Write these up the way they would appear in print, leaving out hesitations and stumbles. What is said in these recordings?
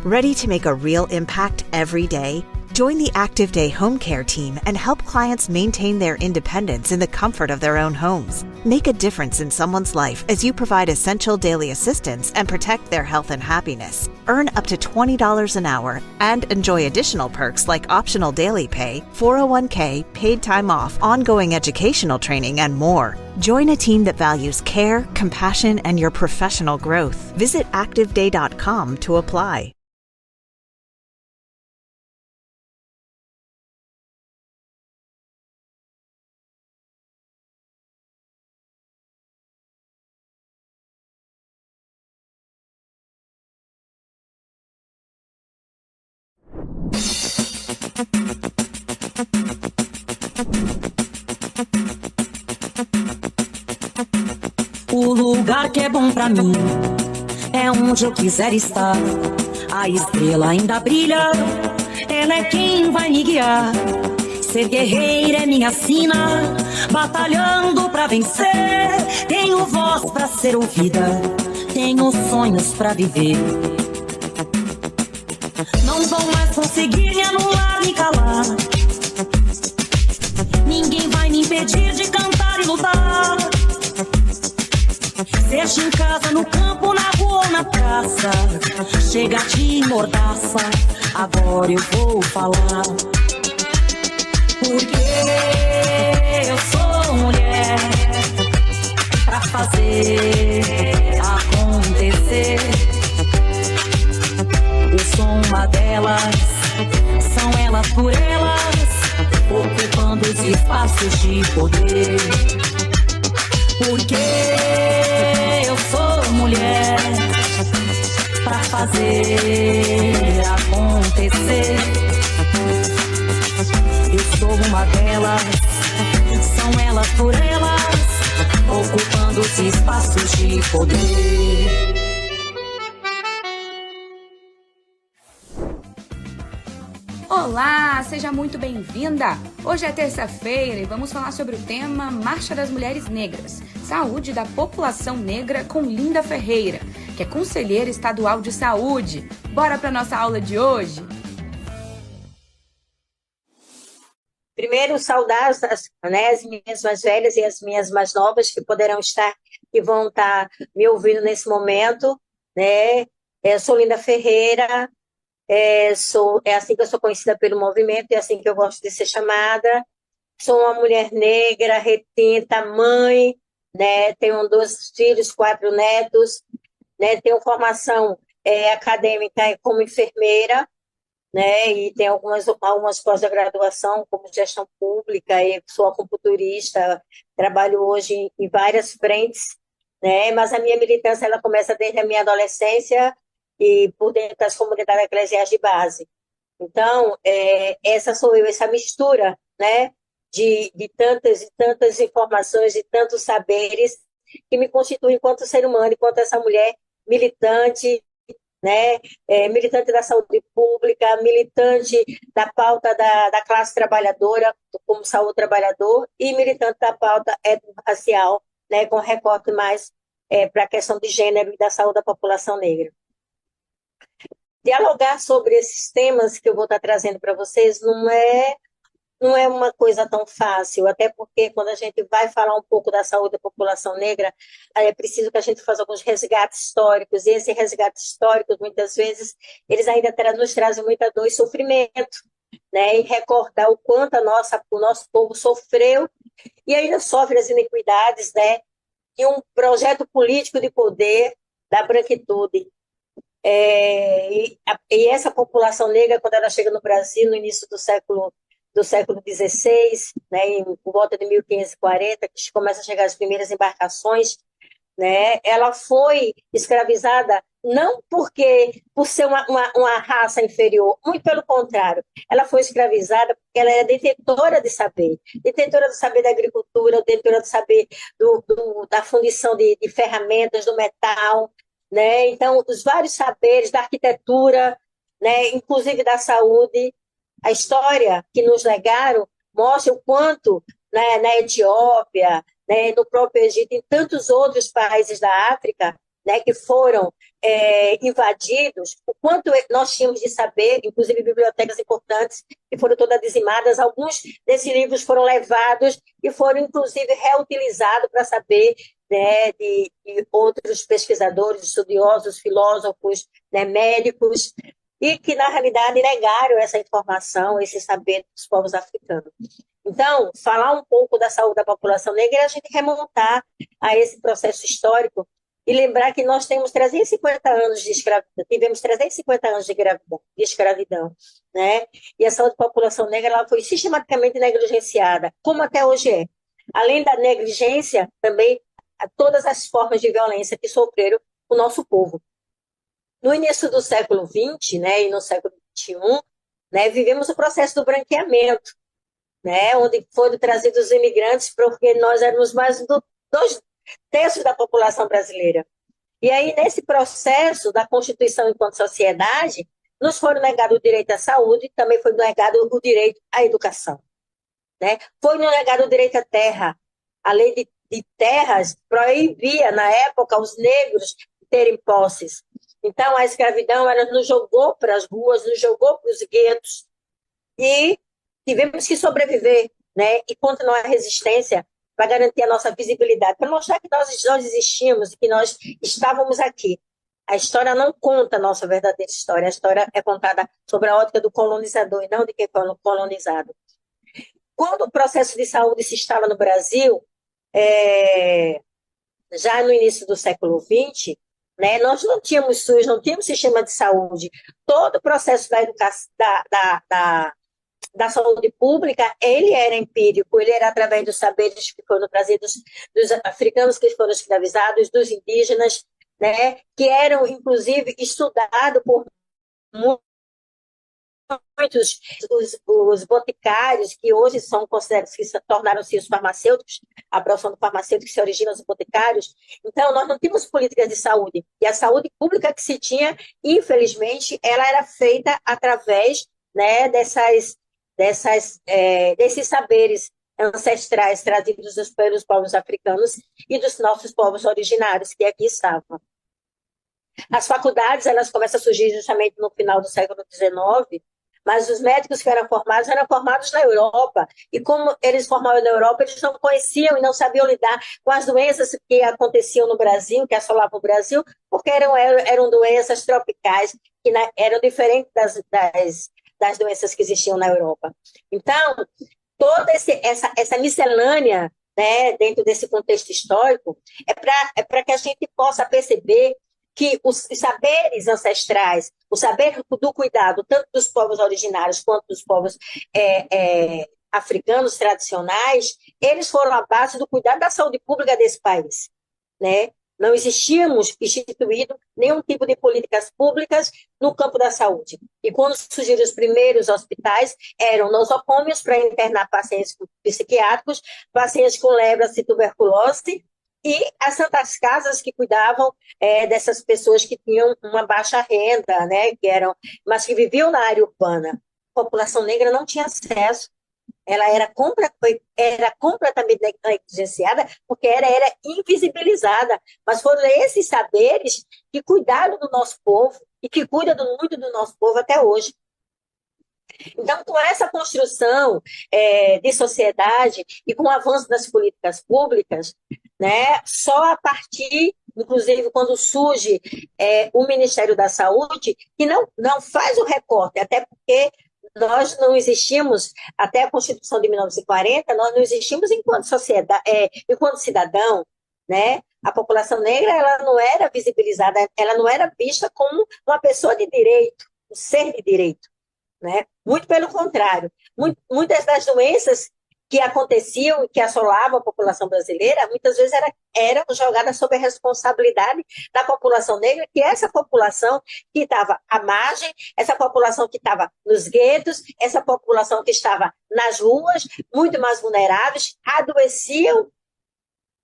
Ready to make a real impact every day? Join the Active Day Home Care team and help clients maintain their independence in the comfort of their own homes. Make a difference in someone's life as you provide essential daily assistance and protect their health and happiness. Earn up to $20 an hour and enjoy additional perks like optional daily pay, 401k, paid time off, ongoing educational training, and more. Join a team that values care, compassion, and your professional growth. Visit activeday.com to apply. O lugar que é bom pra mim é onde eu quiser estar. A estrela ainda brilha, ela é quem vai me guiar. Ser guerreira é minha sina, batalhando pra vencer. Tenho voz pra ser ouvida, tenho sonhos pra viver. Não vão mais conseguir me anular, me calar. Ninguém vai me impedir de cantar e lutar. Seja em casa, no campo, na rua ou na praça, chega de mordaça, agora eu vou falar. Porque eu sou mulher pra fazer acontecer. Eu sou uma delas, são elas por elas, ocupando os espaços de poder. Porque eu sou mulher pra fazer acontecer. Eu sou uma delas, são elas por elas, ocupando os espaços de poder. Olá, seja muito bem-vinda! Hoje é terça-feira e vamos falar sobre o tema Marcha das Mulheres Negras, Saúde da População Negra com Linda Ferreira, que é conselheira estadual de saúde. Bora para nossa aula de hoje? Primeiro, saudar as minhas mais velhas e as minhas mais novas que poderão estar, que vão estar me ouvindo nesse momento, né? Eu sou Linda Ferreira. É assim que eu sou conhecida pelo movimento, é assim que eu gosto de ser chamada. Sou uma mulher negra, retinta, mãe, né? Tenho 2 filhos, 4 netos, né? Tenho formação acadêmica como enfermeira, né? E tenho algumas pós-graduação como gestão pública, e sou acupunturista, trabalho hoje em várias frentes, né? Mas a minha militância ela começa desde a minha adolescência e por dentro das comunidades eclesiais de base. Então, essa sou eu, essa mistura, né, de tantas e tantas informações, de tantos saberes que me constituem enquanto ser humano, enquanto essa mulher militante, né, militante da saúde pública, militante da pauta da classe trabalhadora, como saúde trabalhador, e militante da pauta étnico-racial, né, com recorte mais para a questão de gênero e da saúde da população negra. Dialogar sobre esses temas que eu vou estar trazendo para vocês não é uma coisa tão fácil, até porque quando a gente vai falar um pouco da saúde da população negra, é preciso que a gente faça alguns resgates históricos, e esses resgates históricos, muitas vezes, eles ainda nos trazem muita dor e sofrimento, né? E recordar o quanto o nosso povo sofreu e ainda sofre as iniquidades, né? E um projeto político de poder da branquitude. E essa população negra, quando ela chega no Brasil, no início do século XVI, né, por volta de 1540, que começa a chegar as primeiras embarcações, né, ela foi escravizada não por ser uma raça inferior, muito pelo contrário, ela foi escravizada porque ela era detentora do saber da agricultura, detentora do saber da fundição de ferramentas, do metal, né? Então, os vários saberes da arquitetura, né? Inclusive da saúde, a história que nos legaram mostra o quanto, né, na Etiópia, né, no próprio Egito, em tantos outros países da África, né, que foram invadidos, o quanto nós tínhamos de saber, inclusive bibliotecas importantes que foram todas dizimadas, alguns desses livros foram levados e foram, inclusive, reutilizados para saber, né, de outros pesquisadores, estudiosos, filósofos, né, médicos, e que, na realidade, negaram essa informação, esse saber dos povos africanos. Então, falar um pouco da saúde da população negra é a gente remontar a esse processo histórico e lembrar que nós temos 350 anos de escravidão, tivemos 350 anos de escravidão, né? E a saúde da população negra ela foi sistematicamente negligenciada, como até hoje é. Além da negligência, também todas as formas de violência que sofreram o nosso povo. No início do século XX, né, e no século XXI, né, vivemos o processo do branqueamento, né, onde foram trazidos os imigrantes, porque nós éramos mais de 2/3 da população brasileira. E aí, nesse processo da Constituição enquanto sociedade, nos foram negado o direito à saúde, também foi negado o direito à educação. Né? Foi negado o direito à terra. A lei de terras proibia, na época, os negros terem posses. Então, a escravidão ela nos jogou para as ruas, nos jogou para os guetos, e tivemos que sobreviver, né? E continuar a resistência para garantir a nossa visibilidade, para mostrar que nós existimos e que nós estávamos aqui. A história não conta a nossa verdadeira história, a história é contada sobre a ótica do colonizador e não de quem foi colonizado. Quando o processo de saúde se instala no Brasil, já no início do século XX, né, nós não tínhamos SUS, não tínhamos sistema de saúde. Todo o processo da educação, da saúde pública, ele era empírico, ele era através dos saberes que foram trazidos dos africanos que foram escravizados, dos indígenas, né, que eram, inclusive, estudados por muitos os boticários, que hoje são considerados, que tornaram-se os farmacêuticos, a profissão do farmacêutico que se origina nos boticários. Então, nós não tínhamos políticas de saúde. E a saúde pública que se tinha, infelizmente, ela era feita através, né, desses saberes ancestrais trazidos pelos povos africanos e dos nossos povos originários que aqui estavam. As faculdades elas começam a surgir justamente no final do século XIX, mas os médicos que eram formados na Europa, e como eles formavam na Europa, eles não conheciam e não sabiam lidar com as doenças que aconteciam no Brasil, que assolavam o Brasil, porque eram doenças tropicais, que eram diferentes das doenças que existiam na Europa. Então, toda essa miscelânea, né, dentro desse contexto histórico, é para que a gente possa perceber que os saberes ancestrais, o saber do cuidado, tanto dos povos originários quanto dos povos africanos tradicionais, eles foram a base do cuidado da saúde pública desse país, né? Não existíamos instituído nenhum tipo de políticas públicas no campo da saúde. E quando surgiram os primeiros hospitais, eram nosocômios para internar pacientes psiquiátricos, pacientes com lepra e tuberculose, e as santas casas que cuidavam dessas pessoas que tinham uma baixa renda, né, mas que viviam na área urbana. A população negra não tinha acesso. Ela era completamente negligenciada porque era invisibilizada. Mas foram esses saberes que cuidaram do nosso povo e que cuidam muito do nosso povo até hoje. Então, com essa construção de sociedade e com o avanço das políticas públicas, né, só a partir, inclusive, quando surge o Ministério da Saúde, que não faz o recorte, até porque nós não existimos, até a Constituição de 1940, nós não existimos enquanto sociedade, enquanto cidadão, né? A população negra ela não era visibilizada, ela não era vista como uma pessoa de direito, um ser de direito. Né? Muito pelo contrário, muitas das doenças que aconteciam e que assolavam a população brasileira, muitas vezes eram jogadas sob a responsabilidade da população negra, que é essa população que estava à margem, essa população que estava nos guetos, essa população que estava nas ruas, muito mais vulneráveis, adoeciam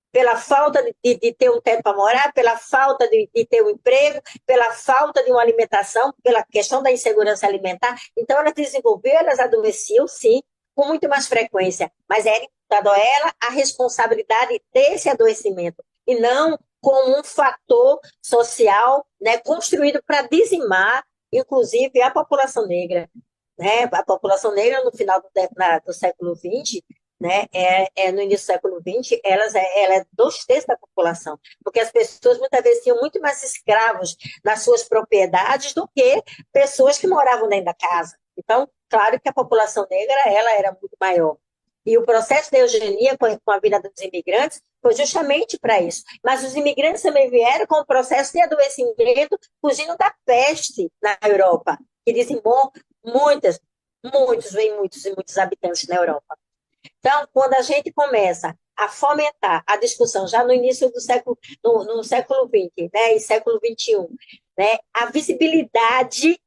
pela falta de ter um teto para morar, pela falta de ter um emprego, pela falta de uma alimentação, pela questão da insegurança alimentar. Então, elas adoeciam, sim, com muito mais frequência, mas era imputado a ela a responsabilidade desse adoecimento, e não como um fator social, né, construído para dizimar, inclusive, a população negra. Né? A população negra, no final do século XX, né, no início do século XX, ela é 2/3 da população, porque as pessoas muitas vezes tinham muito mais escravos nas suas propriedades do que pessoas que moravam dentro da casa. Então, claro que a população negra ela era muito maior. E o processo de eugenia com a vinda dos imigrantes foi justamente para isso. Mas os imigrantes também vieram com o processo de adoecimento, fugindo da peste na Europa, que dizimou muitos e muitos habitantes na Europa. Então, quando a gente começa a fomentar a discussão já no início do século, no século XX, né, e século XXI, né, a visibilidade,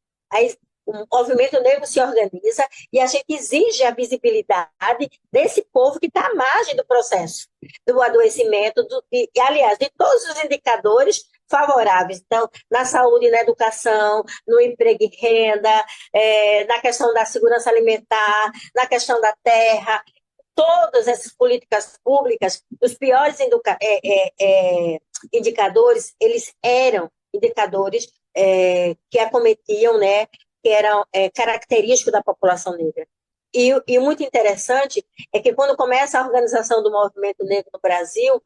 o movimento negro se organiza e a gente exige a visibilidade desse povo que está à margem do processo do adoecimento, aliás, de todos os indicadores favoráveis. Então, na saúde, na educação, no emprego e renda, na questão da segurança alimentar, na questão da terra, todas essas políticas públicas, os piores indicadores, eles eram indicadores que acometiam, né, que eram característicos da população negra. E muito interessante é que quando começa a organização do movimento negro no Brasil,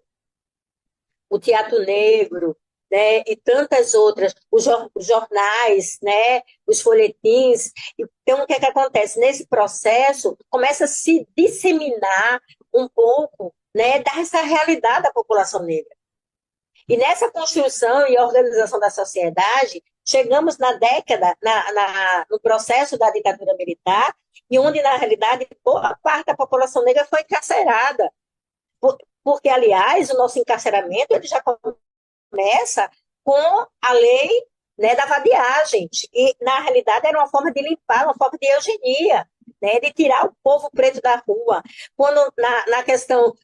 o Teatro Negro, né, e tantas outras, os jornais, né, os folhetins. Então, o que é que acontece? Nesse processo, começa a se disseminar um pouco, né, dessa realidade da população negra. E nessa construção e organização da sociedade, chegamos na década, no processo da ditadura militar, e onde, na realidade, boa parte da população negra foi encarcerada. Porque, aliás, o nosso encarceramento ele já começa com a lei, né, da vadiagem. E, na realidade, era uma forma de limpar, uma forma de eugenia, né, de tirar o povo preto da rua. Quando, na questão,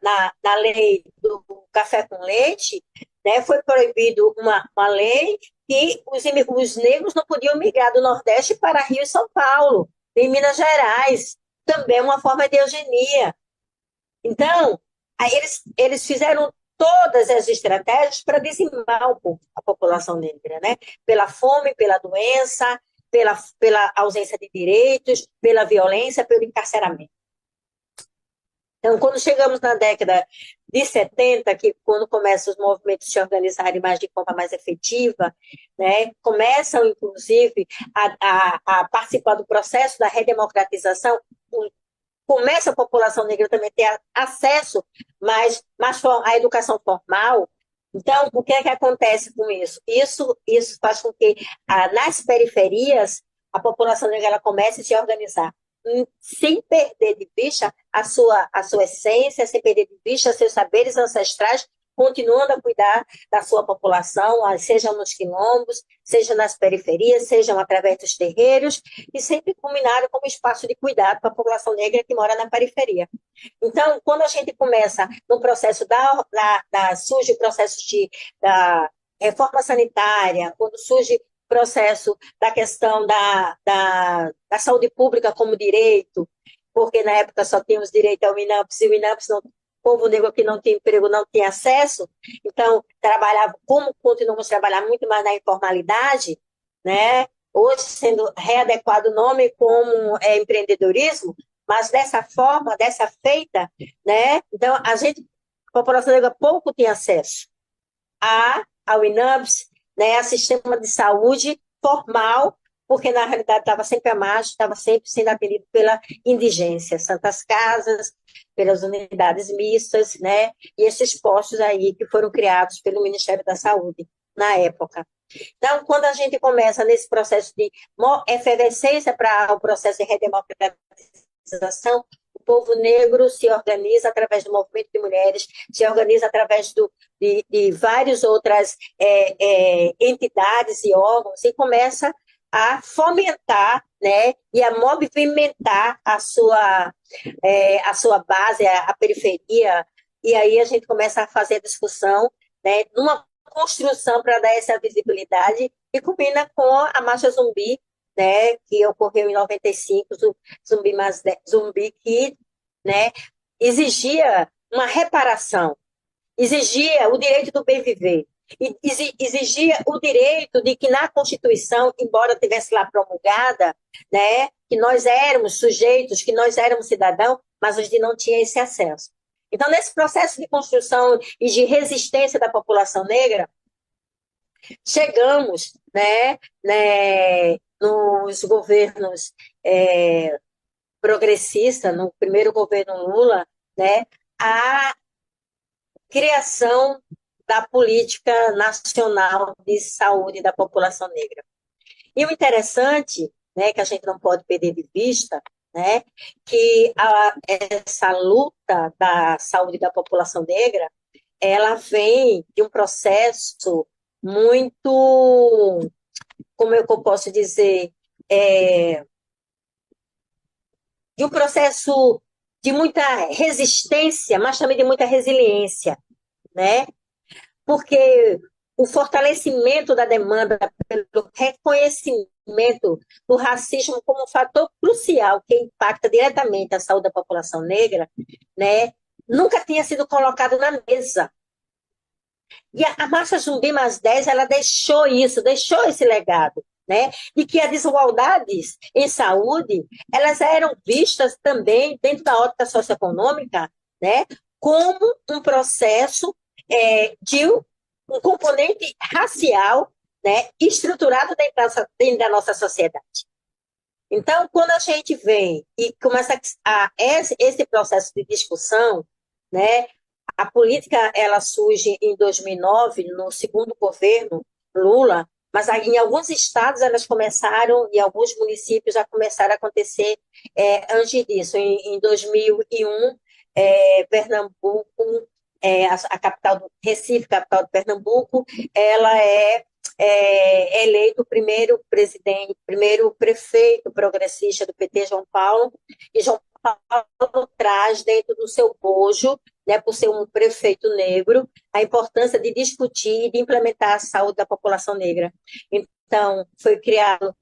na lei do café com leite, né, foi proibido uma lei que os negros não podiam migrar do Nordeste para Rio e São Paulo, em Minas Gerais. Também uma forma de eugenia. Então, aí eles fizeram todas as estratégias para dizimar a população negra, né? Pela fome, pela doença, pela ausência de direitos, pela violência, pelo encarceramento. Então, quando chegamos na década de 70, que quando começam os movimentos a se organizarem mais de forma mais efetiva, né, começam, inclusive, a participar do processo da redemocratização, começa a população negra também a ter acesso mais à educação formal. Então, o que é que acontece com isso? Isso faz com que, nas periferias, a população negra ela comece a se organizar, sem perder de vista a sua essência, sem perder de vista seus saberes ancestrais, continuando a cuidar da sua população, seja nos quilombos, seja nas periferias, sejam através dos terreiros, e sempre combinado como espaço de cuidado para a população negra que mora na periferia. Então, quando a gente começa no processo surge o processo da reforma sanitária, quando surge o processo da questão da saúde pública como direito, porque na época só tínhamos direito ao INAMPS, e o INAMPS não, o povo negro que não tinha emprego não tinha acesso, então trabalhava, como continuamos a trabalhar muito mais na informalidade, né? Hoje sendo readequado o nome como empreendedorismo, mas dessa forma, dessa feita, né? Então a população negra pouco tinha acesso ao INAMPS, né? A sistema de saúde formal, porque na realidade estava sempre à margem, estava sempre sendo atendido pela indigência, santas casas, pelas unidades mistas, né? E esses postos aí que foram criados pelo Ministério da Saúde na época. Então, quando a gente começa nesse processo de efervescência para o processo de redemocratização, o povo negro se organiza através do movimento de mulheres, se organiza através de várias outras entidades e órgãos, e começa a fomentar, né, e a movimentar a sua base, a periferia, e aí a gente começa a fazer a discussão, né, numa construção para dar essa visibilidade, e combina com a Marcha Zumbi, né, que ocorreu em 95, Zumbi que, né, exigia uma reparação. exigia o direito do bem viver, e exigia o direito de que na Constituição, embora tivesse lá promulgada, né, que nós éramos sujeitos, que nós éramos cidadãos, mas a gente não tinha esse acesso. Então, nesse processo de construção e de resistência da população negra, chegamos, nos governos progressistas, no primeiro governo Lula, né, a criação da política nacional de saúde da população negra. E o interessante, né, que a gente não pode perder de vista, né, que essa luta da saúde da população negra, ela vem de um processo muito, como eu posso dizer, de um processo de muita resistência, mas também de muita resiliência, né? Porque o fortalecimento da demanda pelo reconhecimento do racismo como um fator crucial que impacta diretamente a saúde da população negra, né, nunca tinha sido colocado na mesa. E a Marcha Zumbi Mais 10, ela deixou isso, deixou esse legado, né, de que as desigualdades em saúde, elas eram vistas também, dentro da ótica socioeconômica, né, como um processo de um componente racial, né, estruturado dentro da nossa sociedade. Então, quando a gente vem e começa esse processo de discussão, né, a política ela surge em 2009, no segundo governo Lula, mas em alguns estados elas começaram, e alguns municípios já começaram a acontecer antes disso. Em 2001, Pernambuco, a capital do Recife, capital de Pernambuco, ela é eleito o primeiro presidente, primeiro prefeito progressista do PT, João Paulo, e João Paulo traz dentro do seu bojo, né, por ser um prefeito negro, a importância de discutir e de implementar a saúde da população negra. Então, foi criado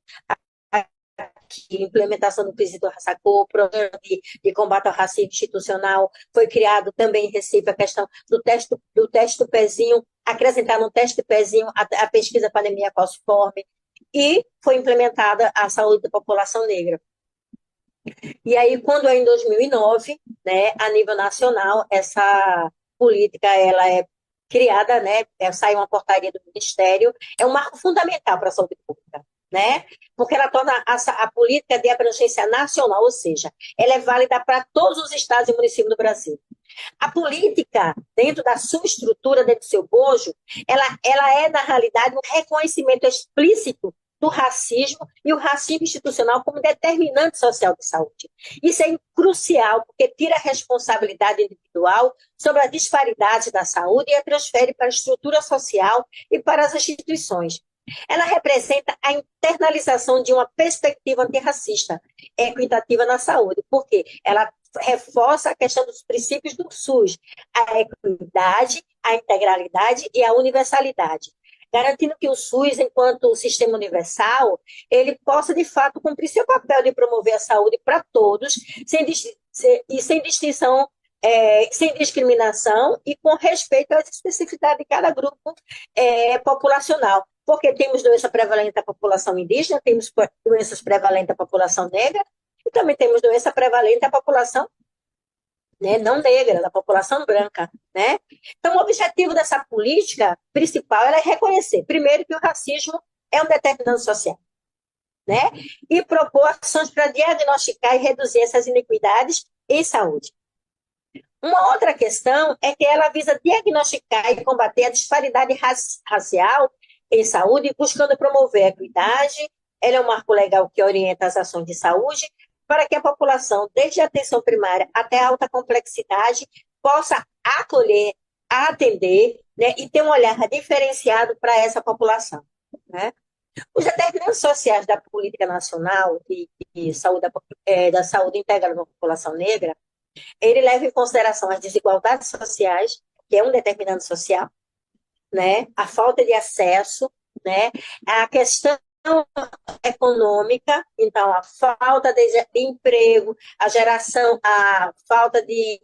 implementação do quesito Raça-Cor, programa de combate ao racismo institucional, foi criado também em Recife a questão do teste do pezinho, acrescentar no teste do pezinho a pesquisa pandemia falciforme, e foi implementada a saúde da população negra. E aí, quando é em 2009, né, a nível nacional, essa política ela é criada, né, sai uma portaria do Ministério, é um marco fundamental para a saúde pública, né, porque ela torna a política de abrangência nacional, ou seja, ela é válida para todos os estados e municípios do Brasil. A política, dentro da sua estrutura, dentro do seu bojo, ela é, na realidade, um reconhecimento explícito do racismo e o racismo institucional como determinante social de saúde. Isso é crucial, porque tira a responsabilidade individual sobre as disparidades da saúde e a transfere para a estrutura social e para as instituições. Ela representa a internalização de uma perspectiva antirracista, equitativa na saúde, porque ela reforça a questão dos princípios do SUS, a equidade, a integralidade e a universalidade, garantindo que o SUS, enquanto sistema universal, ele possa, de fato, cumprir seu papel de promover a saúde para todos, sem distinção, sem discriminação e com respeito às especificidades de cada grupo populacional. Porque temos doença prevalente da população indígena, temos doenças prevalentes da população negra, e também temos doença prevalente da população, né, não negra, da população branca, né? Então, o objetivo dessa política principal é reconhecer, primeiro, que o racismo é um determinante social, né? E propor ações para diagnosticar e reduzir essas iniquidades em saúde. Uma outra questão é que ela visa diagnosticar e combater a disparidade racial em saúde, buscando promover a equidade. Ela é um marco legal que orienta as ações de saúde para que a população, desde a atenção primária até a alta complexidade, possa acolher, atender, né, e ter um olhar diferenciado para essa população, né? Os determinantes sociais da política nacional de saúde, da saúde integral da população negra, ele leva em consideração as desigualdades sociais, que é um determinante social, né, a falta de acesso, né, a questão econômica, então a falta de emprego, a falta de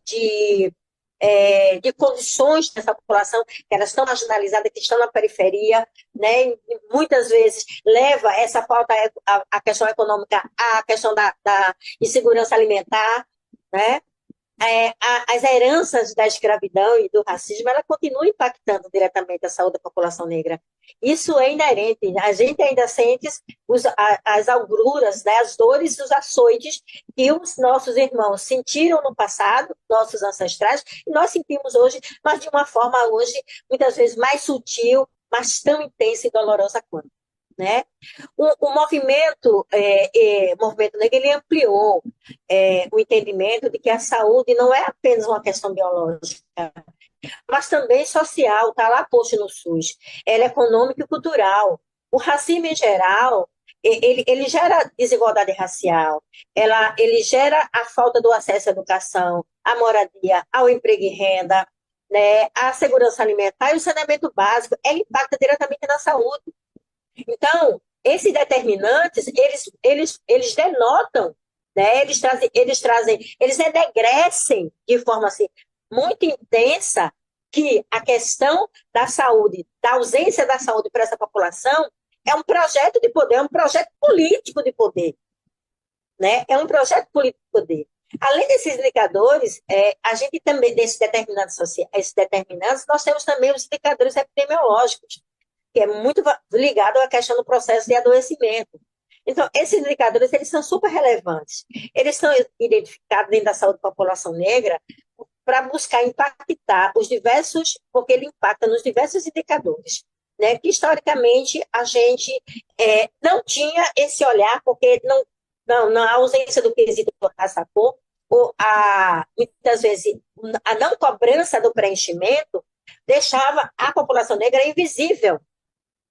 de condições dessa população, que elas estão marginalizadas, que estão na periferia, né? E muitas vezes leva essa falta à questão econômica, à questão da insegurança alimentar, né? As heranças da escravidão e do racismo, ela continua impactando diretamente a saúde da população negra. Isso é inerente. A gente ainda sente as agruras, né, as dores e os açoites que os nossos irmãos sentiram no passado, nossos ancestrais, e nós sentimos hoje, mas de uma forma hoje, muitas vezes mais sutil, mas tão intensa e dolorosa quanto. Né? O movimento negro, ele ampliou o entendimento de que a saúde não é apenas uma questão biológica, mas também social, está lá posto no SUS. Ela é econômica e cultural. O racismo, em geral, ele gera desigualdade racial, ele gera a falta do acesso à educação, à moradia, ao emprego e renda, né, à segurança alimentar e o saneamento básico. Ele impacta diretamente na saúde. Então, esses determinantes, eles denotam, né? Eles enegrecem de forma assim, muito intensa que a questão da saúde, da ausência da saúde para essa população, é um projeto de poder, é um projeto político de poder, né? É um projeto político de poder. Além desses indicadores, a gente também, desses determinantes sociais, esses determinantes, nós temos também os indicadores epidemiológicos, que é muito ligado à questão do processo de adoecimento. Então, esses indicadores, eles são super relevantes. Eles são identificados dentro da saúde da população negra para buscar impactar porque ele impacta nos diversos indicadores, né? Que historicamente a gente não tinha esse olhar, porque na ausência do quesito raça-cor, ou muitas vezes a não cobrança do preenchimento deixava a população negra invisível,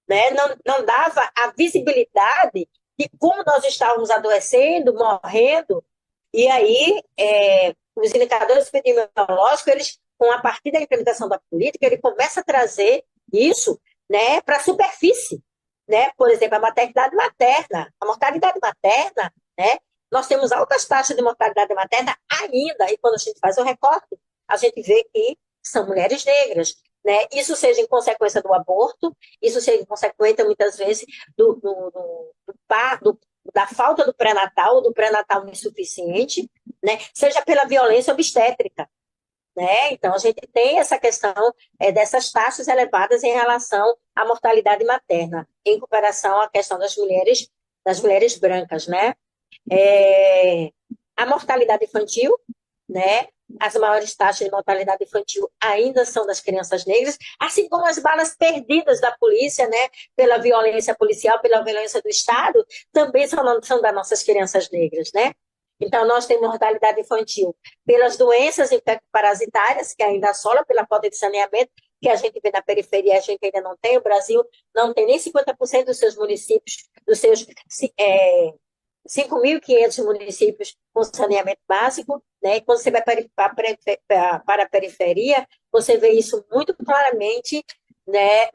né? Não dava a visibilidade de como nós estávamos adoecendo, morrendo, e aí os indicadores epidemiológicos, a partir da implementação da política, ele começa a trazer isso, né, para a superfície, né? Por exemplo, a mortalidade materna, né? Nós temos altas taxas de mortalidade materna ainda, e quando a gente faz o recorte, a gente vê que são mulheres negras, né? Isso seja em consequência do aborto, isso seja em consequência, muitas vezes, da falta do pré-natal insuficiente, né? Seja pela violência obstétrica, né? Então, a gente tem essa questão dessas taxas elevadas em relação à mortalidade materna, em comparação à questão das mulheres brancas, né? A mortalidade infantil, né? As maiores taxas de mortalidade infantil ainda são das crianças negras, assim como as balas perdidas da polícia, né? Pela violência policial, pela violência do Estado, também são das nossas crianças negras, né? Então, nós temos mortalidade infantil pelas doenças parasitárias, que ainda assolam, pela falta de saneamento, que a gente vê na periferia, a gente ainda não tem. O Brasil não tem nem 50% dos seus municípios, dos seus 5.500 municípios com saneamento básico, né? E quando você vai para a periferia, você vê isso muito claramente, né?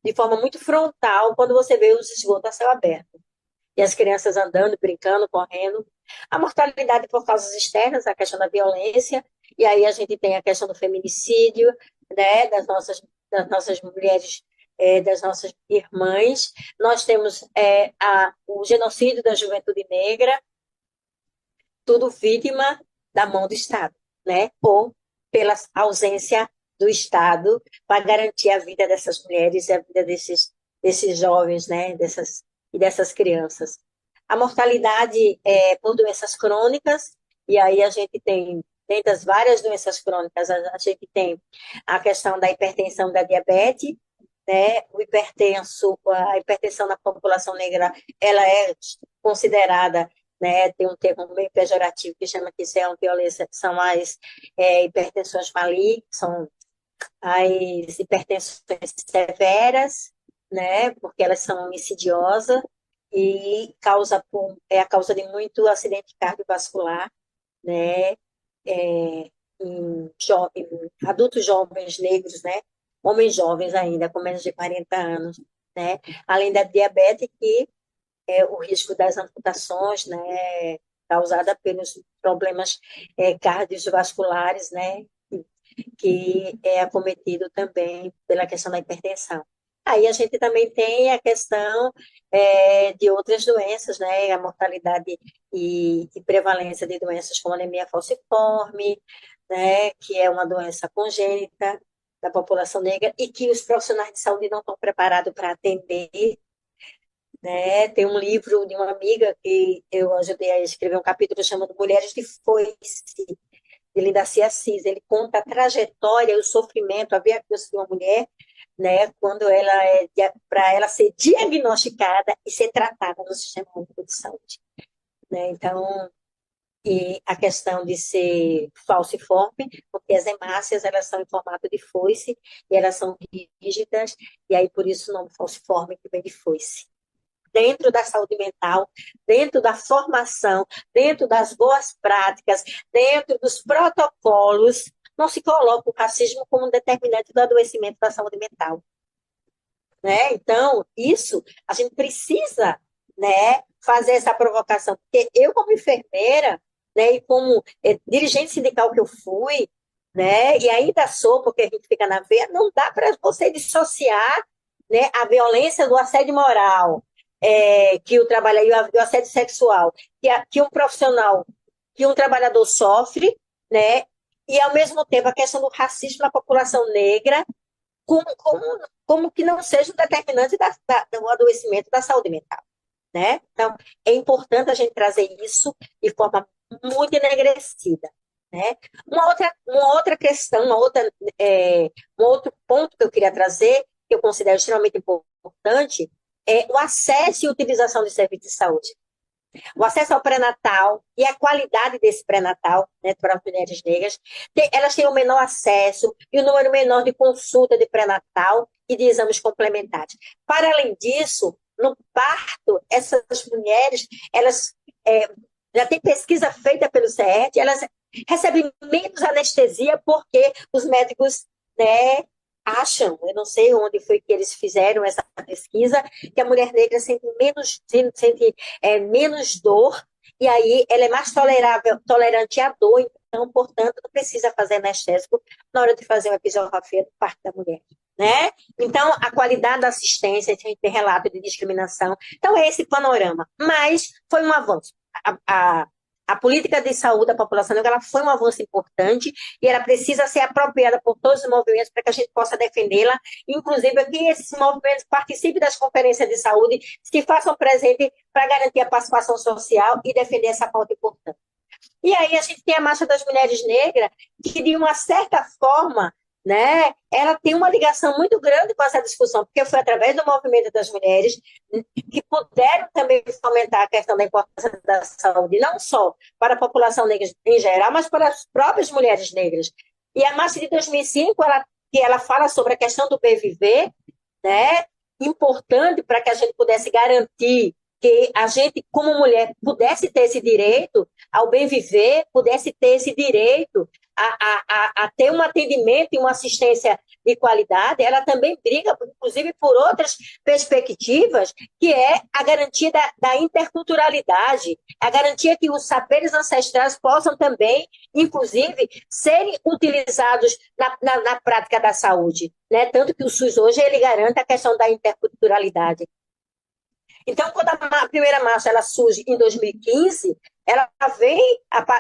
De forma muito frontal, quando você vê os esgotos a céu aberto. E as crianças andando, brincando, correndo. A mortalidade por causas externas, a questão da violência, e aí a gente tem a questão do feminicídio, né? Das nossas mulheres, das nossas irmãs. Nós temos o genocídio da juventude negra, tudo vítima da mão do Estado, né? Ou pela ausência do Estado para garantir a vida dessas mulheres e a vida desses jovens, né? Dessas crianças. A mortalidade por doenças crônicas, e aí a gente tem, dentre as várias doenças crônicas, a gente tem a questão da hipertensão e da diabetes, né? A hipertensão na população negra, ela é considerada, né? Tem um termo meio pejorativo que chama que são as hipertensões malignas, são as hipertensões severas, né? Porque elas são insidiosas e é a causa de muito acidente cardiovascular, né? Em adultos jovens negros, né? Homens jovens ainda, com menos de 40 anos, né? Além da diabetes, que é o risco das amputações, né? Causada pelos problemas cardiovasculares, né? que é acometido também pela questão da hipertensão. Aí a gente também tem a questão de outras doenças, né? A mortalidade e prevalência de doenças como anemia falciforme, né? Que é uma doença congênita da população negra e que os profissionais de saúde não estão preparados para atender, né? Tem um livro de uma amiga que eu ajudei a escrever um capítulo chamado Mulheres de Foice, de Linda Assis. Ele conta a trajetória, o sofrimento, a vida de uma mulher, né, quando ela para ela ser diagnosticada e ser tratada no Sistema Único de Saúde, né? Então, e a questão de ser falciforme, porque as hemácias, elas são em formato de foice e elas são rígidas, e aí por isso o nome falciforme que vem de foice. Dentro da saúde mental, dentro da formação, dentro das boas práticas, dentro dos protocolos, não se coloca o racismo como um determinante do adoecimento da saúde mental, né? Então, isso, a gente precisa, né, fazer essa provocação, porque eu, como enfermeira, né, e como dirigente sindical que eu fui, né, e ainda sou, porque a gente fica na veia, não dá para você dissociar, né, a violência do assédio moral, que o trabalho, e o assédio sexual, que um profissional, que um trabalhador sofre, né, e ao mesmo tempo a questão do racismo na população negra, como que não seja um determinante do adoecimento da saúde mental, né? Então, é importante a gente trazer isso de forma muito enegrecida, né? Uma outra questão, um outro ponto que eu queria trazer, que eu considero extremamente importante, é o acesso e utilização de serviços de saúde. O acesso ao pré-natal e a qualidade desse pré-natal, né, para as mulheres negras, elas têm o menor acesso e o número menor de consulta de pré-natal e de exames complementares. Para além disso, no parto, essas mulheres, elas já tem pesquisa feita pelo CERT, elas recebem menos anestesia porque os médicos, né, acham, eu não sei onde foi que eles fizeram essa pesquisa, que a mulher negra sente menos dor, e aí ela é mais tolerante à dor, então, portanto, não precisa fazer anestésico na hora de fazer uma episografia do parto da mulher, né? Então, a qualidade da assistência, a gente tem relato de discriminação, então é esse panorama, mas foi um avanço. A política de saúde da população negra, ela foi um avanço importante e ela precisa ser apropriada por todos os movimentos para que a gente possa defendê-la, inclusive que esses movimentos participem das conferências de saúde, se façam presente para garantir a participação social e defender essa pauta importante. E aí a gente tem a Marcha das Mulheres Negras, que de uma certa forma, né, ela tem uma ligação muito grande com essa discussão, porque foi através do movimento das mulheres que puderam também fomentar a questão da importância da saúde, não só para a população negra em geral, mas para as próprias mulheres negras. E a Marcha de 2005, ela fala sobre a questão do bem viver, né, importante para que a gente pudesse garantir que a gente, como mulher, pudesse ter esse direito ao bem viver, pudesse ter esse direito a ter um atendimento e uma assistência de qualidade. Ela também briga, inclusive, por outras perspectivas, que é a garantia da interculturalidade, a garantia que os saberes ancestrais possam também, inclusive, serem utilizados na prática da saúde, né? Tanto que o SUS hoje ele garante a questão da interculturalidade. Então, quando a primeira marcha ela surge em 2015, ela vem,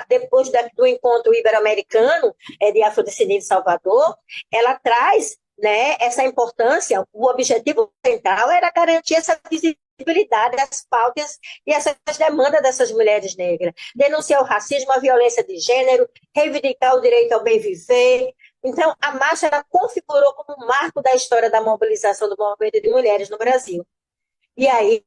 depois do encontro ibero-americano de afrodescendentes de Salvador, ela traz, né, essa importância, o objetivo central era garantir essa visibilidade das pautas e essas demandas dessas mulheres negras, denunciar o racismo, a violência de gênero, reivindicar o direito ao bem viver. Então, a marcha ela configurou como um marco da história da mobilização do movimento de mulheres no Brasil. E aí,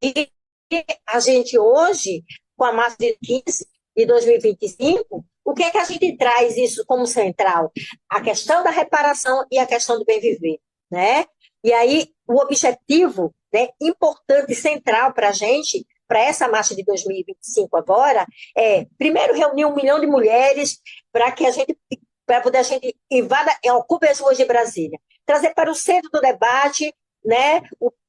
a gente hoje, com a marcha de 15 de 2025, o que é que a gente traz isso como central? A questão da reparação e a questão do bem viver, né? E aí, o objetivo, né, importante e central para a gente, para essa marcha de 2025 agora, é, primeiro, reunir 1 milhão de mulheres para poder a gente ocupe as ruas de Brasília. Trazer para o centro do debate, né,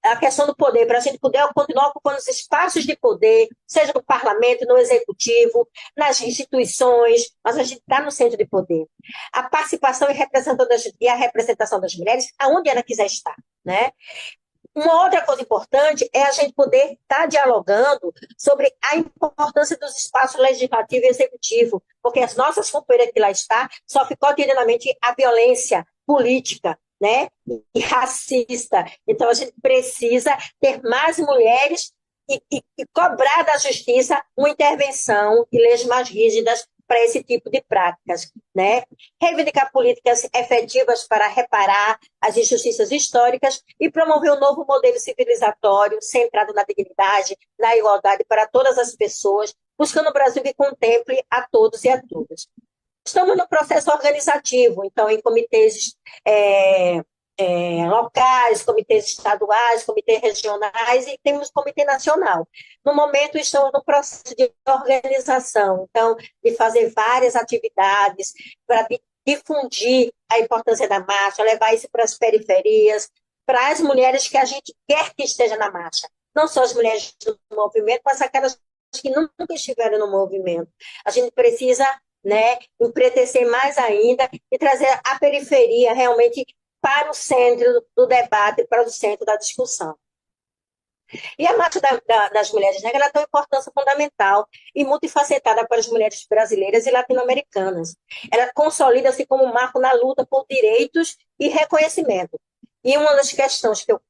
a questão do poder, para a gente poder continuar ocupando os espaços de poder, seja no parlamento, no executivo, nas instituições, mas a gente está no centro de poder. A participação e a representação das mulheres, aonde ela quiser estar, né? Uma outra coisa importante é a gente poder estar dialogando sobre a importância dos espaços legislativo e executivo, porque as nossas companheiras que lá estão sofrem cotidianamente a violência política, né, e racista. Então, a gente precisa ter mais mulheres e cobrar da justiça uma intervenção e leis mais rígidas para esse tipo de práticas, né? Reivindicar políticas efetivas para reparar as injustiças históricas e promover um novo modelo civilizatório centrado na dignidade, na igualdade para todas as pessoas, buscando um Brasil que contemple a todos e a todas. Estamos no processo organizativo, então, em comitês locais, comitês estaduais, comitês regionais e temos comitê nacional. No momento, estamos no processo de organização, então, de fazer várias atividades para difundir a importância da marcha, levar isso para as periferias, para as mulheres que a gente quer que estejam na marcha. Não só as mulheres do movimento, mas aquelas que nunca estiveram no movimento. A gente precisa, né, empretecer mais ainda e trazer a periferia realmente para o centro do debate, para o centro da discussão. E a marcha das mulheres negras ela tem uma importância fundamental e multifacetada para as mulheres brasileiras e latino-americanas. Ela consolida-se como um marco na luta por direitos e reconhecimento. E uma das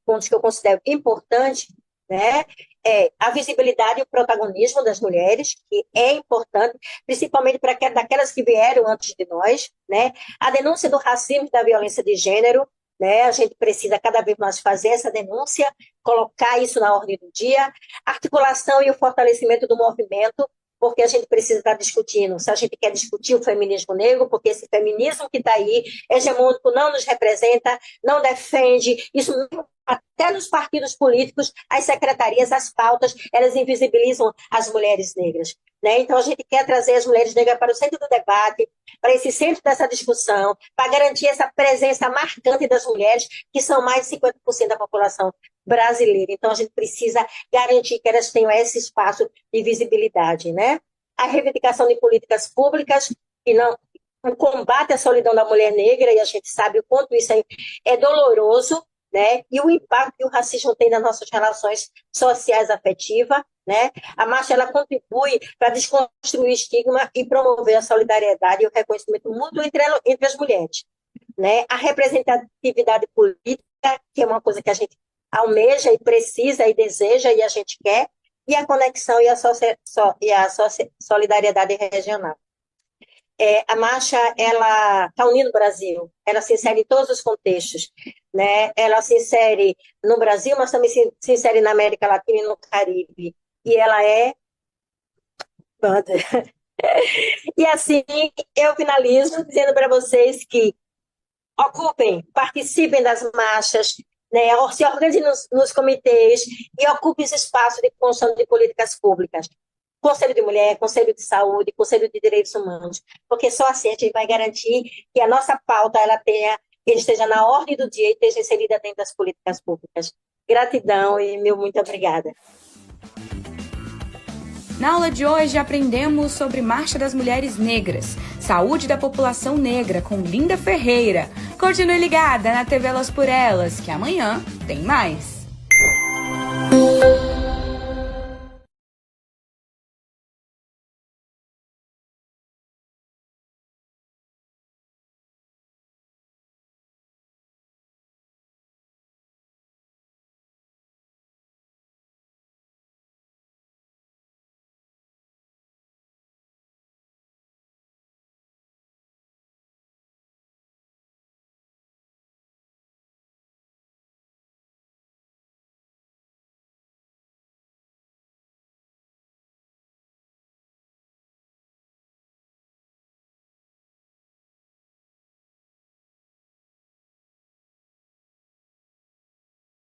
pontos que eu considero importante, né, é a visibilidade e o protagonismo das mulheres, que é importante, principalmente para daquelas que vieram antes de nós, né? A denúncia do racismo e da violência de gênero, né? A gente precisa cada vez mais fazer essa denúncia, colocar isso na ordem do dia, a articulação e o fortalecimento do movimento, porque a gente precisa estar discutindo, se a gente quer discutir o feminismo negro, porque esse feminismo que está aí, hegemônico, não nos representa, não defende, isso até nos partidos políticos, as secretarias, as pautas, elas invisibilizam as mulheres negras, né? Então a gente quer trazer as mulheres negras para o centro do debate, para esse centro dessa discussão, para garantir essa presença marcante das mulheres, que são mais de 50% da população brasileira. Então, a gente precisa garantir que elas tenham esse espaço de visibilidade, né? A reivindicação de políticas públicas e não o combate à solidão da mulher negra, e a gente sabe o quanto isso é doloroso, né? E o impacto que o racismo tem nas nossas relações sociais afetivas, né? A marcha ela contribui para desconstruir o estigma e promover a solidariedade e o reconhecimento mútuo entre as mulheres, né? A representatividade política, que é uma coisa que a gente almeja e precisa e deseja e a gente quer, e a conexão e a solidariedade regional. A marcha, ela está unindo o Brasil, ela se insere em todos os contextos, né? Ela se insere no Brasil, mas também se insere na América Latina e no Caribe, e ela é... E assim, eu finalizo dizendo para vocês que ocupem, participem das marchas, né, se organizem nos comitês e ocupem esse espaço de construção de políticas públicas. Conselho de Mulher, Conselho de Saúde, Conselho de Direitos Humanos, porque só assim a gente vai garantir que a nossa pauta esteja na ordem do dia e esteja inserida dentro das políticas públicas. Gratidão e muito obrigada. Na aula de hoje aprendemos sobre Marcha das Mulheres Negras, Saúde da População Negra, com Linda Ferreira. Continue ligada na TV Elas por Elas, que amanhã tem mais.